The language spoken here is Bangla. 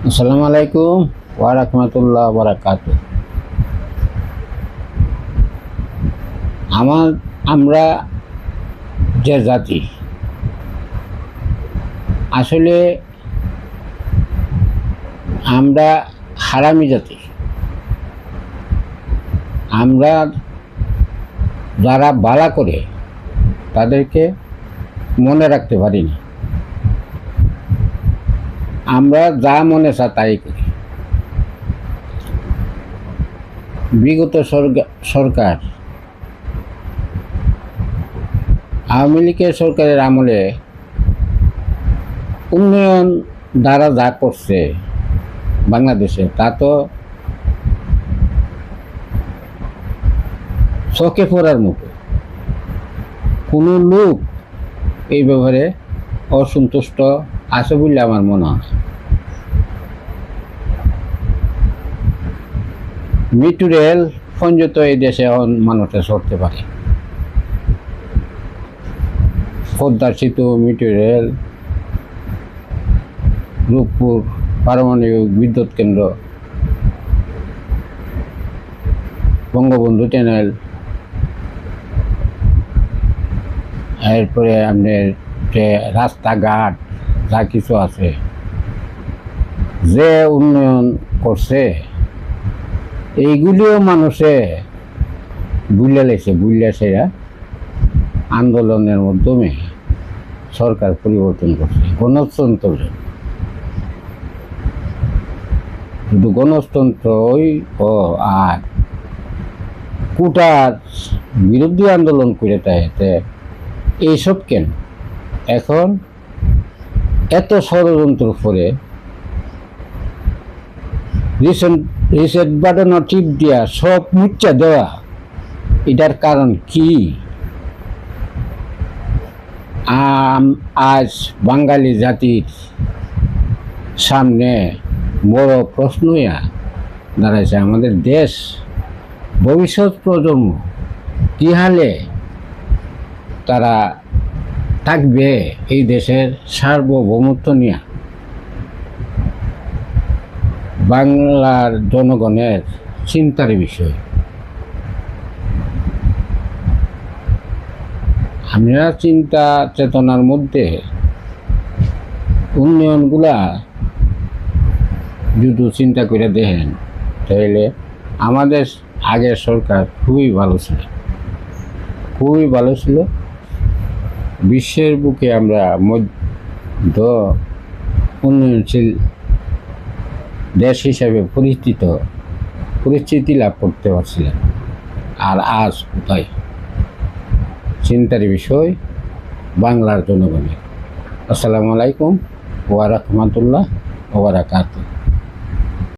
আসসালামু আলাইকুম ওয়া রাহমাতুল্লাহি ওয়া বারাকাতুহু। আমরা যে জাতি, আসলে আমরা হারামি জাতি। আমরা যারা বালা করে তাদেরকে মনে রাখতে পারি না। আমরা যা মনে চা তাই করি। বিগত সরকার, আওয়ামী লীগের সরকারের আমলে উন্নয়ন দ্বারা যা করছে বাংলাদেশে, তা তো চোখে পড়ার মতো। কোনো লোক এই ব্যাপারে অসন্তুষ্ট আছে বলে আমার মনে হয়। মেট্রো রেল সংযত এই দেশে এখন মানুষে চড়তে পারে। পদ্মার সেতু, মেট্রো রেল, রূপপুর পারমাণবিক বিদ্যুৎ কেন্দ্র, বঙ্গবন্ধু চ্যানেল, এরপরে আপনার যে রাস্তাঘাট যা কিছু আছে, যে উন্নয়ন করছে, এইগুলিও মানুষে বুঝলেছে আন্দোলনের মাধ্যমে সরকার পরিবর্তন করছে গণতন্ত্র। শুধু গণতন্ত্রই আর কোটার বিরোধী আন্দোলন করে তাইতে এইসব কেন এখন এত ষড়যন্ত্র করে রিসেট বাটন টিপ দিয়া সব মুচ্চা দেওয়া, এটার কারণ কি? আজ বাঙালি জাতির সামনে বড় প্রশ্নই দাঁড়াইছে, আমাদের দেশ ভবিষ্যৎ প্রজন্ম কি হালে তারা থাকবে এই দেশের সার্বভৌমত্ব নিয়ে। বাংলার জনগণের চিন্তার বিষয়। আমরা চিন্তা চেতনার মধ্যে উন্নয়নগুলা যদি চিন্তা করে দেখেন, তাহলে আমাদের আগের সরকার খুবই ভালো ছিল। বিশ্বের বুকে আমরা মধ্য উন্নয়নশীল দেশ হিসাবে পরিচিতি লাভ করতে পারছিলাম। আর আজ কোথায়? চিন্তার বিষয় বাংলার জনগণের। আসসালামু আলাইকুম ওয়া রাহমাতুল্লাহি ওয়া বারাকাতুহু।